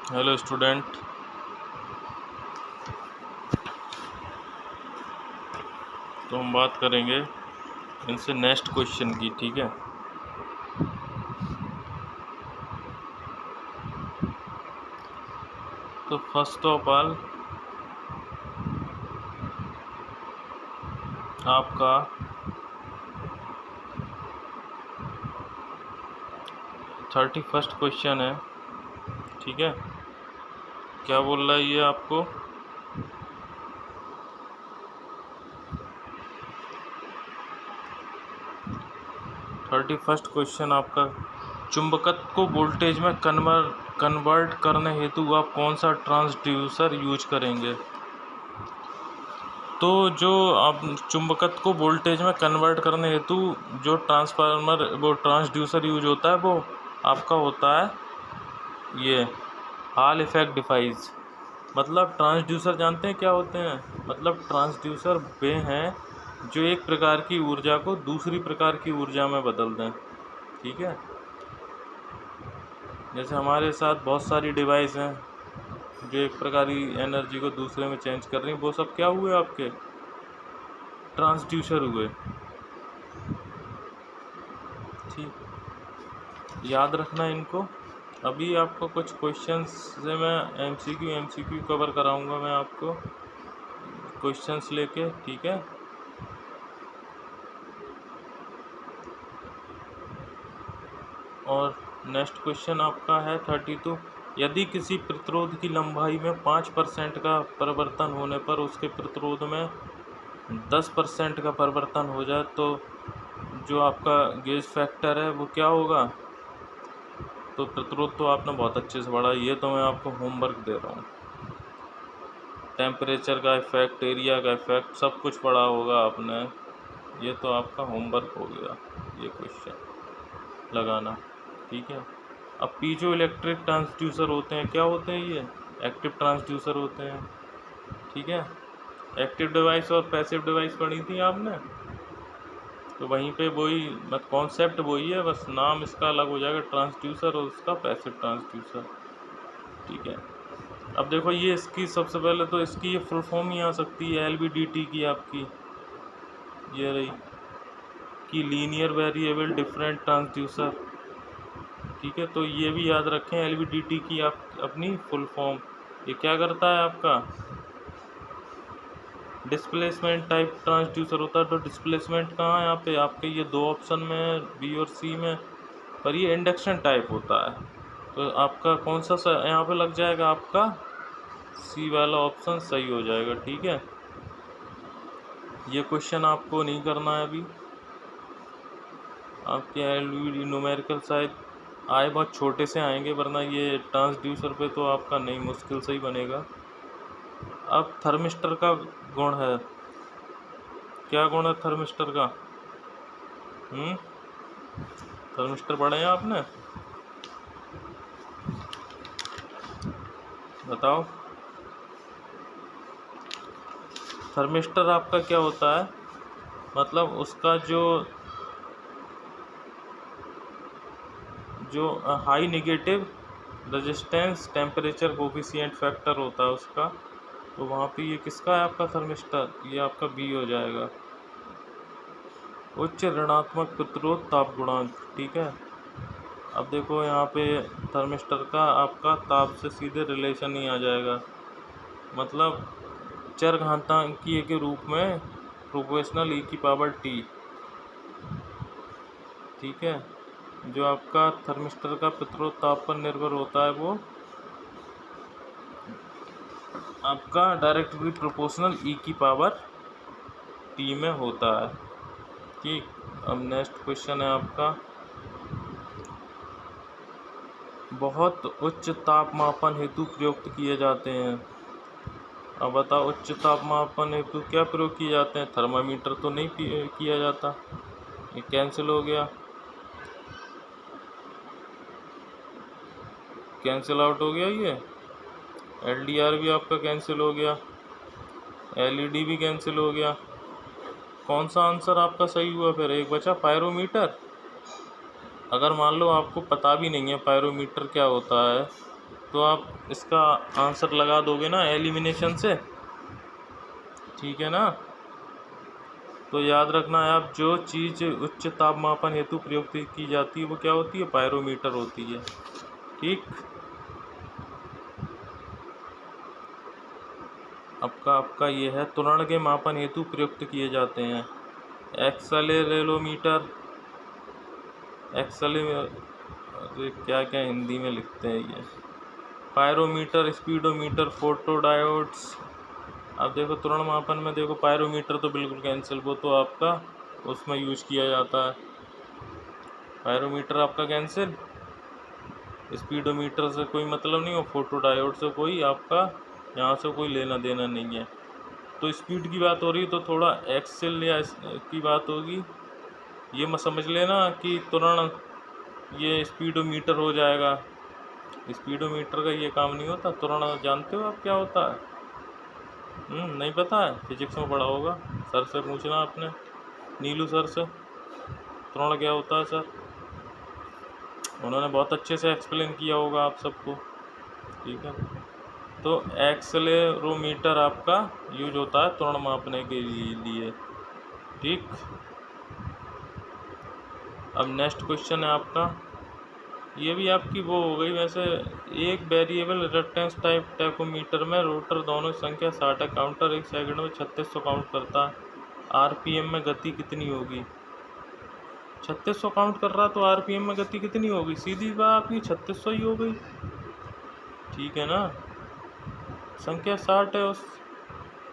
Hello student. तो हम बात करेंगे इनसे नेक्स्ट क्वेश्चन की, ठीक है। तो फर्स्ट ऑफ ऑल आपका 31st क्वेश्चन है, ठीक है। क्या बोल रहा है ये आपको? थर्टी फर्स्ट क्वेश्चन आपका, चुंबकत्व को वोल्टेज में कन्वर्ट करने हेतु आप कौन सा ट्रांसड्यूसर यूज करेंगे? तो जो आप चुंबकत्व को वोल्टेज में कन्वर्ट करने हेतु जो ट्रांसड्यूसर यूज होता है वो आपका होता है ये हॉल इफेक्ट डिवाइस। मतलब ट्रांसड्यूसर जानते हैं क्या होते हैं? मतलब ट्रांसड्यूसर वे हैं जो एक प्रकार की ऊर्जा को दूसरी प्रकार की ऊर्जा में बदल दें, ठीक है। जैसे हमारे साथ बहुत सारी डिवाइस हैं जो एक प्रकार की एनर्जी को दूसरे में चेंज कर रही हैं, वो सब क्या हुए? आपके ट्रांसड्यूसर हुए, ठीक। याद रखना इनको। अभी आपको कुछ क्वेश्चंस से मैं एमसीक्यू कवर कराऊंगा मैं आपको क्वेश्चंस लेके, ठीक है। और नेक्स्ट क्वेश्चन आपका है 32। यदि किसी प्रतिरोध की लंबाई में 5% का परिवर्तन होने पर उसके प्रतिरोध में 10% का परिवर्तन हो जाए तो जो आपका गेज फैक्टर है वो क्या होगा? तो प्रतिरोध तो आपने बहुत अच्छे से पढ़ा, ये तो मैं आपको होमवर्क दे रहा हूँ। टेम्परेचर का इफेक्ट, एरिया का इफेक्ट, सब कुछ पढ़ा होगा आपने, ये तो आपका होमवर्क हो गया ये क्वेश्चन लगाना, ठीक है। अब पीजो इलेक्ट्रिक ट्रांसड्यूसर होते हैं, क्या होते हैं ये? एक्टिव ट्रांसड्यूसर होते हैं, ठीक है। एक्टिव डिवाइस और पैसिव डिवाइस पढ़ी थी आपने, तो वहीं पे वही कॉन्सेप्ट वही है, बस नाम इसका अलग हो जाएगा, ट्रांसड्यूसर और उसका पैसिव ट्रांसड्यूसर, ठीक है। अब देखो ये इसकी सबसे पहले तो इसकी ये फुल फॉर्म ही आ सकती है LVDT की, आपकी ये रही कि लीनियर वेरिएबल डिफरेंट ट्रांसड्यूसर, ठीक है। तो ये भी याद रखें LVDT की आप अपनी फुल फॉर्म। ये क्या करता है आपका? डिस्प्लेसमेंट टाइप ट्रांसड्यूसर होता है। तो डिस्प्लेसमेंट कहाँ है यहाँ पे? आपके ये दो ऑप्शन में, बी और सी में, पर ये इंडक्शन टाइप होता है। तो आपका कौन सा यहाँ पे लग जाएगा? आपका सी वाला ऑप्शन सही हो जाएगा, ठीक है। ये क्वेश्चन आपको नहीं करना है अभी, आपके LVD न्यूमेरिकल शायद आए बहुत छोटे से आएंगे, वरना ये ट्रांसड्यूसर पे तो आपका नहीं, मुश्किल से ही बनेगा। अब थर्मिस्टर का गुण है, क्या गुण है थर्मिस्टर का? थर्मिस्टर पढ़े हैं आपने? बताओ। थर्मिस्टर आपका क्या होता है? मतलब उसका जो high negative resistance temperature coefficient factor होता है उसका, तो वहाँ पे ये किसका है आपका थर्मिस्टर? ये आपका बी हो जाएगा, उच्च ऋणात्मक प्रतिरोध ताप गुणांक, ठीक है। अब देखो यहाँ पे थर्मिस्टर का आपका ताप से सीधे रिलेशन ही आ जाएगा, मतलब चरघातांकीय के रूप में प्रोपोर्शनल e⁻t, ठीक है। जो आपका थर्मिस्टर का प्रतिरोध ताप पर निर्भर होता है वो आपका डायरेक्टली प्रोपोर्शनल e⁻t में होता है, ठीक। अब नेक्स्ट क्वेश्चन है आपका, बहुत उच्च तापमापन हेतु प्रयुक्त किए जाते हैं। अब बताओ उच्च तापमापन हेतु क्या प्रयोग किए जाते हैं? थर्मामीटर तो नहीं किया जाता, ये कैंसिल हो गया, कैंसिल आउट हो गया। ये LDR भी आपका कैंसिल हो गया, LED भी कैंसिल हो गया। कौन सा आंसर आपका सही हुआ? फिर एक बचा पायरोमीटर। अगर मान लो आपको पता भी नहीं है पायरोमीटर क्या होता है, तो आप इसका आंसर लगा दोगे ना एलिमिनेशन से, ठीक है ना। तो याद रखना है, आप जो चीज़ उच्च तापमापन हेतु प्रयुक्त की जाती है वो क्या होती है, पायरोमीटर होती है, ठीक। आपका ये है, त्वरण के मापन हेतु प्रयुक्त किए जाते हैं एक्सेलेरोमीटर, अरे क्या क्या हिंदी में लिखते हैं ये, पायरोमीटर, स्पीडोमीटर, फोटोडायोड्स। अब देखो त्वरण मापन में देखो, पायरोमीटर तो बिल्कुल कैंसिल, वो तो आपका उसमें यूज किया जाता है, पायरोमीटर आपका कैंसिल, स्पीडोमीटर से कोई मतलब नहीं, और फोटोडायोड से कोई आपका यहाँ से कोई लेना देना नहीं है। तो स्पीड की बात हो रही है तो थोड़ा एक्सेल या की बात होगी, ये मत समझ लेना कि त्वरण ये स्पीडोमीटर हो जाएगा, स्पीडोमीटर का ये काम नहीं होता। त्वरण जानते हो आप क्या होता है? नहीं पता है, फिजिक्स में पढ़ा होगा, सर से पूछना आपने, नीलू सर से, त्वरण क्या होता है सर, उन्होंने बहुत अच्छे से एक्सप्लेन किया होगा आप सबको, ठीक है। तो एक्सेलेरोमीटर आपका यूज होता है त्वरण मापने के लिए, ठीक। अब नेक्स्ट क्वेश्चन है आपका, ये भी आपकी वो हो गई वैसे, एक वेरिएबल रिएक्टेंस टाइप टैकोमीटर में रोटर दोनों संख्या 60 है, काउंटर 1 सेकंड में 3600 काउंट करता है, आरपीएम में गति कितनी होगी? 3600 काउंट कर रहा तो आरपीएम में गति कितनी होगी? सीधी बात आपकी 3600 ही हो गई, ठीक है ना। संख्या 60 है उस,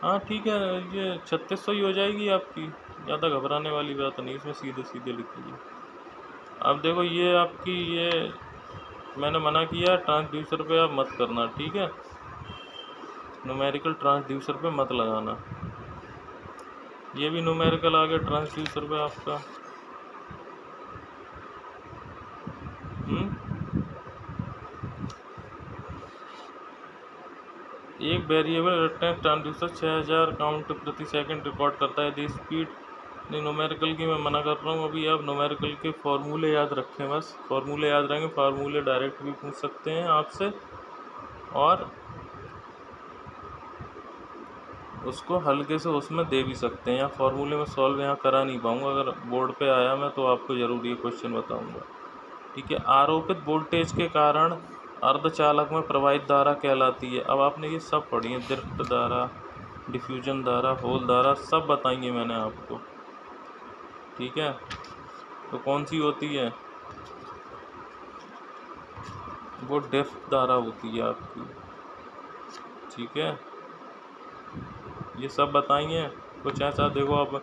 हाँ ठीक है, ये 3600 ही हो जाएगी आपकी, ज़्यादा घबराने वाली बात नहीं, इसमें सीधे सीधे लिख लीजिए। अब देखो ये आपकी, ये मैंने मना किया ट्रांसड्यूसर पे आप मत करना, ठीक है, न्यूमेरिकल ट्रांसड्यूसर पे मत लगाना, ये भी न्यूमेरिकल आ गया ट्रांसड्यूसर पे आपका। एक वेरिएबल रिएक्टेंस ट्रांसड्यूसर 6000 काउंट प्रति सेकंड रिकॉर्ड करता है, यदि स्पीड नहीं, न्यूमेरिकल की मैं मना कर रहा हूँ अभी, आप न्यूमेरिकल के फॉर्मूले याद रखें, बस फॉर्मूले याद रहेंगे, फार्मूले डायरेक्ट भी पूछ सकते हैं आपसे, और उसको हल्के से उसमें दे भी सकते हैं, या फॉर्मूले में सॉल्व यहाँ करा नहीं पाऊँगा, अगर बोर्ड पे आया मैं तो आपको ज़रूर ये क्वेश्चन बताऊँगा, ठीक है। आरोपित वोल्टेज के कारण अर्धचालक में प्रवाहित धारा कहलाती है। अब आपने ये सब पढ़ी है, दृष्ट धारा, डिफ्यूजन धारा, होल धारा, सब बताएंगे मैंने आपको, ठीक है। तो कौन सी होती है? वो डेप्थ धारा होती है आपकी, ठीक है, ये सब बताएंगे। कुछ ऐसा देखो, अब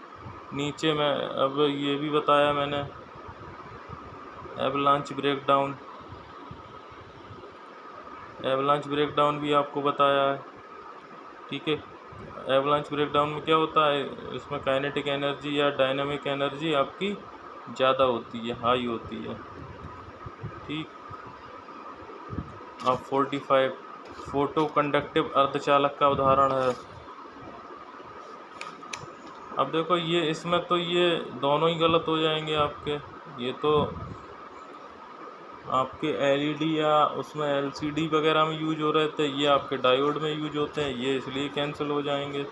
नीचे में अब ये भी बताया मैंने, एवलांच ब्रेकडाउन, एवलांच ब्रेकडाउन भी आपको बताया है, ठीक है। एवलांच ब्रेकडाउन में क्या होता है, इसमें काइनेटिक एनर्जी या डायनामिक एनर्जी आपकी ज़्यादा होती है, हाई होती है, ठीक। अब 45 फोटो कंडक्टिव अर्धचालक का उदाहरण है। अब देखो ये इसमें तो ये दोनों ही गलत हो जाएंगे आपके, ये तो आपके एलईडी या उसमें एलसीडी वगैरह में यूज हो रहे थे, ये आपके डायोड में यूज होते हैं, ये इसलिए कैंसिल हो जाएंगे।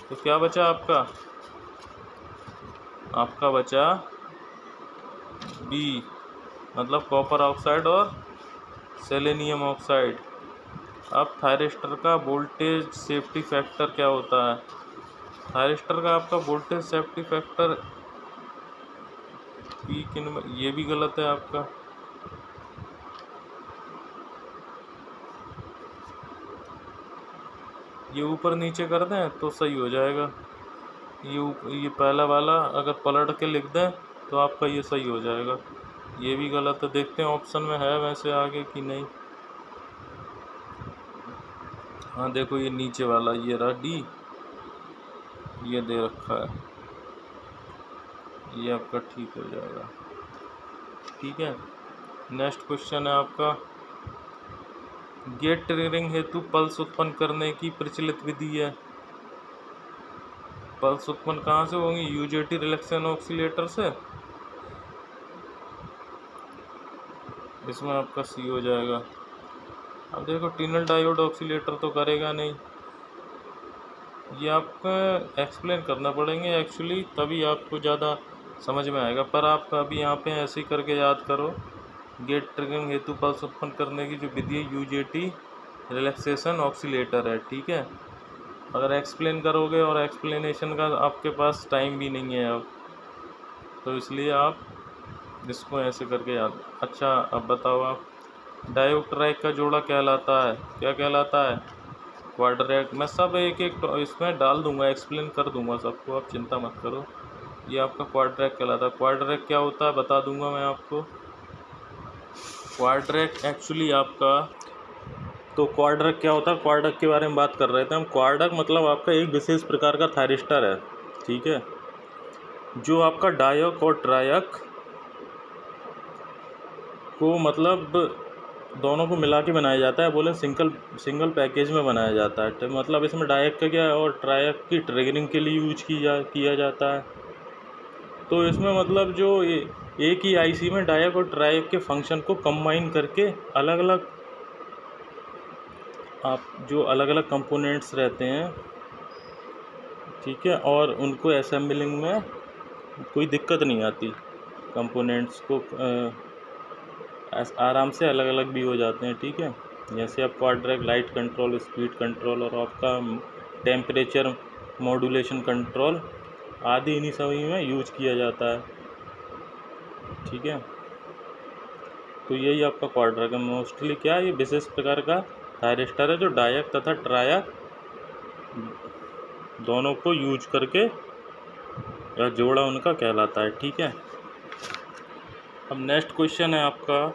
तो क्या बचा आपका? आपका बचा बी, मतलब कॉपर ऑक्साइड और सेलेनियम ऑक्साइड। अब थायरिस्टर का वोल्टेज सेफ्टी फैक्टर क्या होता है? थायरिस्टर का आपका वोल्टेज सेफ्टी फैक्टर पी किन में, ये भी गलत है आपका। ये ऊपर नीचे कर दें तो सही हो जाएगा, ये पहला वाला अगर पलट के लिख दें तो आपका ये सही हो जाएगा, ये भी गलत है। देखते हैं ऑप्शन में है वैसे आगे कि नहीं। हाँ देखो ये नीचे वाला ये रहा डी, ये दे रखा है, ये आपका ठीक हो जाएगा, ठीक है। नेक्स्ट क्वेश्चन है आपका, गेट ट्रिगरिंग हेतु पल्स उत्पन्न करने की प्रचलित विधि है। पल्स उत्पन्न कहाँ से होंगी? यूजेटी रिलेक्शन ऑक्सीलेटर से, इसमें आपका सी हो जाएगा। अब देखो टिनल डायोड ऑक्सीलेटर तो करेगा नहीं, ये आपको एक्सप्लेन करना पड़ेंगे एक्चुअली, तभी आपको ज़्यादा समझ में आएगा। पर आप अभी यहाँ पे ऐसे ही करके याद करो, गेट ट्रिगरिंग हेतु पल्स उत्पन्न करने की जो विधि है यूजेटी रिलैक्सेशन ऑक्सीलेटर है, ठीक है। अगर एक्सप्लेन करोगे और एक्सप्लेनेशन का आपके पास टाइम भी नहीं है अब, तो इसलिए आप इसको ऐसे करके याद। अच्छा अब बताओ आप, डायोड ट्रैक का जोड़ा कहलाता है, क्या कहलाता है? क्वाड्रैक। मैं सब एक एक इसमें डाल दूंगा, एक्सप्लेन कर दूंगा सबको, आप चिंता मत करो। ये आपका क्वाड्रैक कहलाता है। क्वाड्रैक क्या होता है बता दूंगा मैं आपको। क्वाड्रैक एक्चुअली आपका, तो क्वाड्रैक क्या होता है, क्वाड्रैक के बारे में बात कर रहे थे हम। क्वाड्रैक मतलब आपका एक विशेष प्रकार का थायरिस्टर है, ठीक है, जो आपका डायक और ट्रायक को मतलब दोनों को मिला के बनाया जाता है। बोले सिंगल पैकेज में बनाया जाता है, तो मतलब इसमें डायक का क्या है और ट्रायक की ट्रिगरिंग के लिए यूज किया जाता है। तो इसमें मतलब जो एक ही आईसी में डायक और ट्रायक के फंक्शन को कंबाइन करके अलग अलग आप जो अलग अलग कंपोनेंट्स रहते हैं, ठीक है, और उनको असेंबलिंग में कोई दिक्कत नहीं आती, कंपोनेंट्स को आराम से अलग अलग भी हो जाते हैं, ठीक है। जैसे आप क्वाड्रैक लाइट कंट्रोल, स्पीड कंट्रोल और आपका टेम्परेचर मॉड्यूलेशन कंट्रोल आदि इन्हीं सभी में यूज किया जाता है, ठीक है। तो यही आपका क्वाड्रैक है। मोस्टली क्या है, ये विशेष प्रकार का थायरिस्टर है जो डायक तथा ट्रायक दोनों को यूज करके या जोड़ा उनका कहलाता है, ठीक है। अब नेक्स्ट क्वेश्चन है आपका,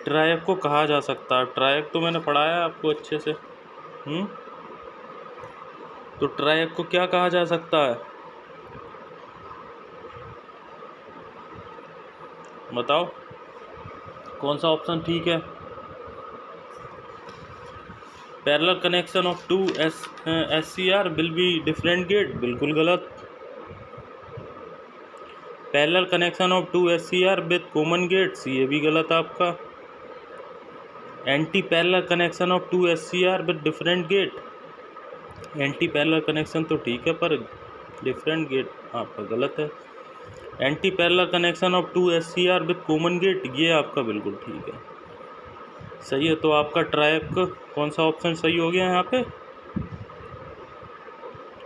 ट्रायक को कहा जा सकता है। ट्रायक तो मैंने पढ़ाया है आपको अच्छे से, तो ट्रायक को क्या कहा जा सकता है बताओ, कौन सा ऑप्शन ठीक है? Parallel connection of two SCR will be different gate, बिल्कुल गलत। Parallel connection of two SCR with common gates, ये भी गलत आपका। Anti parallel connection of two SCR with different gate, anti parallel connection तो ठीक है पर डिफरेंट गेट आपका गलत है। Anti parallel connection of two SCR with common gate, ये आपका बिल्कुल ठीक है, सही है। तो आपका ट्रायक कौन सा ऑप्शन सही हो गया यहाँ पे?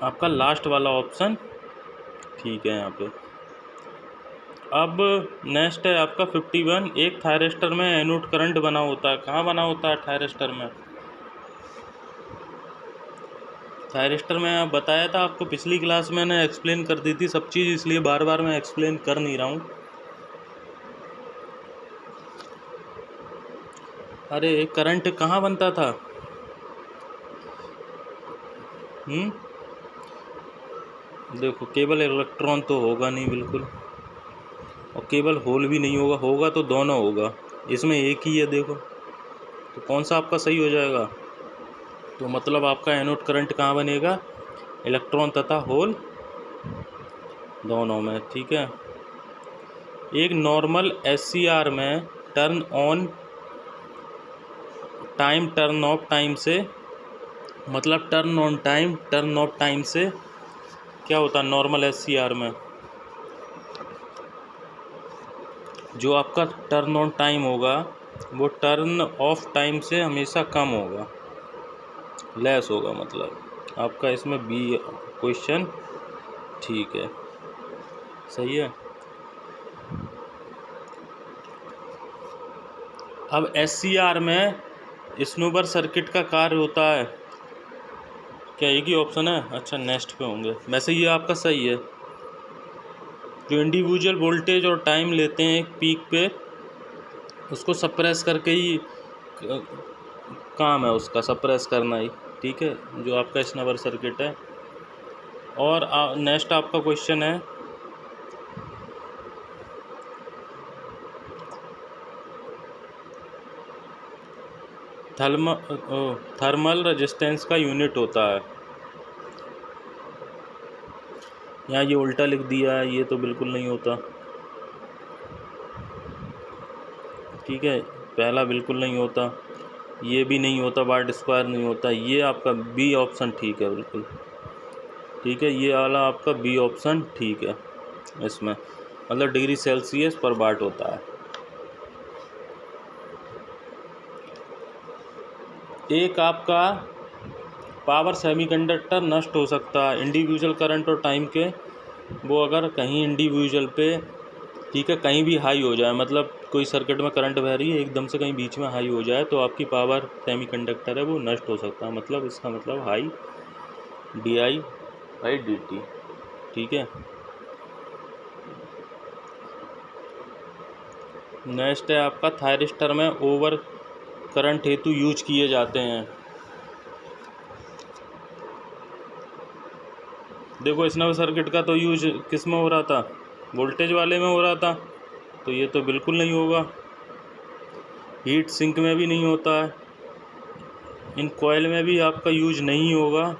आपका लास्ट वाला ऑप्शन ठीक है यहाँ पे। अब नेक्स्ट है आपका 51, एक थायरिस्टर में एनोड करंट बना होता है। कहाँ बना होता है थायरिस्टर में? थायरिस्टर में आप बताया था आपको, पिछली क्लास में मैंने एक्सप्लेन कर दी थी सब चीज़, इसलिए बार बार मैं एक्सप्लेन कर नहीं रहा हूँ। अरे करंट कहाँ बनता था? देखो केवल इलेक्ट्रॉन तो होगा नहीं बिल्कुल, और केवल होल भी नहीं होगा, होगा तो दोनों होगा, इसमें एक ही है देखो, तो कौन सा आपका सही हो जाएगा? तो मतलब आपका एनोड करंट कहाँ बनेगा? इलेक्ट्रॉन तथा होल दोनों में, ठीक है। एक नॉर्मल SCR में turn on time turn off time से, मतलब turn on time turn off time से क्या होता है? नॉर्मल SCR में जो आपका टर्न ऑन टाइम होगा वो टर्न ऑफ टाइम से हमेशा कम होगा, लेस होगा, मतलब आपका इसमें बी क्वेश्चन ठीक है, सही है। अब SCR में स्नूबर सर्किट का कार्य होता है, क्या एक ही ऑप्शन है? अच्छा नेक्स्ट पे होंगे, वैसे ये आपका सही है। जो इंडिविजुअल वोल्टेज और टाइम लेते हैं एक पीक पे, उसको सप्रेस करके ही काम है उसका, सप्रेस करना ही, ठीक है, जो आपका स्नूबर सर्किट है। और नेक्स्ट आपका क्वेश्चन है, थर्मल रेजिस्टेंस का यूनिट होता है। यहाँ ये उल्टा लिख दिया है, ये तो बिल्कुल नहीं होता। ठीक है, पहला बिल्कुल नहीं होता, ये भी नहीं होता, वाट स्क्वायर नहीं होता, ये आपका बी ऑप्शन ठीक है बिल्कुल। ठीक है, ये वाला आपका बी ऑप्शन ठीक है इसमें, मतलब डिग्री सेल्सियस पर वाट होता है। एक आपका पावर सेमीकंडक्टर नष्ट हो सकता है इंडिविजुअल करंट और टाइम के, वो अगर कहीं इंडिविजुअल पे, ठीक है, कहीं भी हाई हो जाए, मतलब कोई सर्किट में करंट बह रही है, एकदम से कहीं बीच में हाई हो जाए तो आपकी पावर सेमीकंडक्टर है वो नष्ट हो सकता है, मतलब इसका मतलब हाई di/dt। ठीक है, नेक्स्ट है आपका थायरिस्टर में ओवर करंट हेतु यूज किए जाते हैं। देखो स्नैप सर्किट का तो यूज किस में हो रहा था, वोल्टेज वाले में हो रहा था, तो ये तो बिल्कुल नहीं होगा। हीट सिंक में भी नहीं होता है, इन कॉयल में भी आपका यूज नहीं होगा।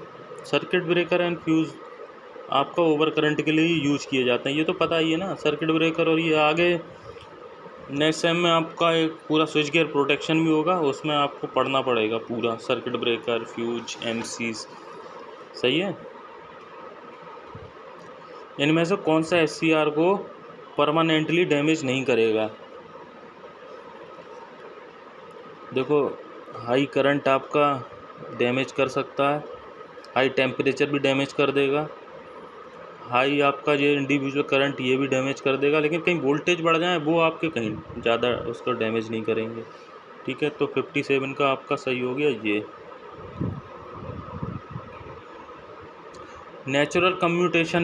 सर्किट ब्रेकर एंड फ्यूज आपका ओवर करंट के लिए यूज किए जाते हैं, ये तो पता ही है ना, सर्किट ब्रेकर। और ये आगे नेक्स्ट सेम में आपका एक पूरा स्विच गियर प्रोटेक्शन भी होगा, उसमें आपको पढ़ना पड़ेगा पूरा सर्किट ब्रेकर, फ्यूज, एमसीज। सही है। इनमें से कौन सा एससीआर को परमानेंटली डैमेज नहीं करेगा? देखो, हाई करंट आपका डैमेज कर सकता है, हाई टेम्परेचर भी डैमेज कर देगा, हाई आपका जो इंडिविजुअल करंट ये भी डैमेज कर देगा, लेकिन कहीं वोल्टेज बढ़ जाए वो आपके कहीं ज़्यादा उसको डैमेज नहीं करेंगे। ठीक है, तो 57 का आपका सही हो गया ये। नेचुरल कम्यूटेशन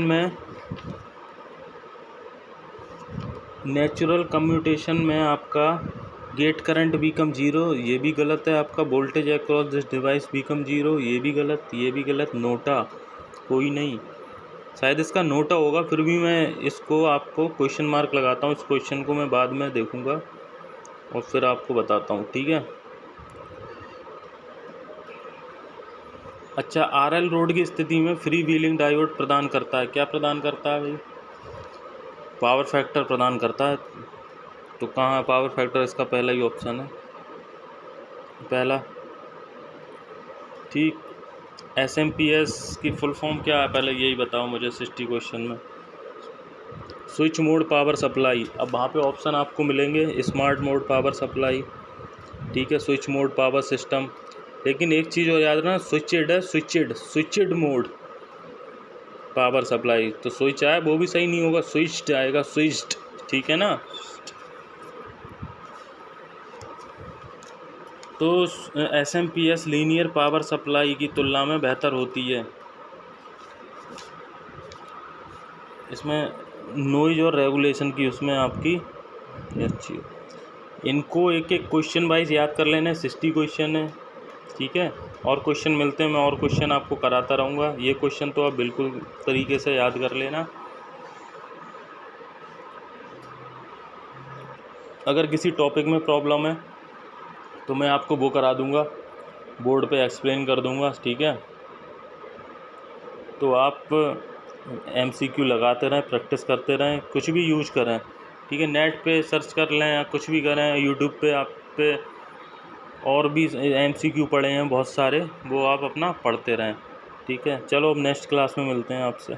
में आपका गेट करंट बिकम जीरो, ये भी गलत है आपका। Voltage across this device become zero, ये भी गलत, ये भी गलत। नोटा कोई नहीं, शायद इसका नोटा होगा, फिर भी मैं इसको आपको क्वेश्चन मार्क लगाता हूँ। इस क्वेश्चन को मैं बाद में देखूँगा और फिर आपको बताता हूँ। ठीक है, अच्छा, आरएल रोड की स्थिति में फ्री व्हीलिंग डायोड प्रदान करता है, क्या प्रदान करता है भाई? पावर फैक्टर प्रदान करता है। तो कहाँ है पावर फैक्टर? इसका पहला ही ऑप्शन है, पहला। ठीक, एसएमपीएस की फुल फॉर्म क्या है, पहले यही बताओ मुझे 60 क्वेश्चन में। स्विच मोड पावर सप्लाई, अब वहाँ पे ऑप्शन आपको मिलेंगे, स्मार्ट मोड पावर सप्लाई, ठीक है, स्विच मोड पावर सिस्टम। लेकिन एक चीज़ और याद रखना, स्विचड है, स्विचड मोड पावर सप्लाई। तो स्विच आए वो भी सही नहीं होगा, स्विच्ड आएगा, स्विच्ड। ठीक है ना। तो एसएमपीएस लीनियर पावर सप्लाई की तुलना में बेहतर होती है। इसमें नॉइज और रेगुलेशन की उसमें आपकी अच्छी। इनको एक एक क्वेश्चन वाइज याद कर लेना, 60 क्वेश्चन है। ठीक है, और क्वेश्चन मिलते हैं, मैं और क्वेश्चन आपको कराता रहूँगा। ये क्वेश्चन तो आप बिल्कुल तरीके से याद कर लेना। अगर किसी टॉपिक में प्रॉब्लम है तो मैं आपको वो करा दूँगा, बोर्ड पे एक्सप्लेन कर दूँगा। ठीक है, तो आप एमसीक्यू लगाते रहें, प्रैक्टिस करते रहें, कुछ भी यूज करें। ठीक है, नेट पे सर्च कर लें या कुछ भी करें, यूट्यूब पे आप पे और भी एमसीक्यू पढ़े हैं बहुत सारे, वो आप अपना पढ़ते रहें। ठीक है, चलो अब नेक्स्ट क्लास में मिलते हैं आपसे।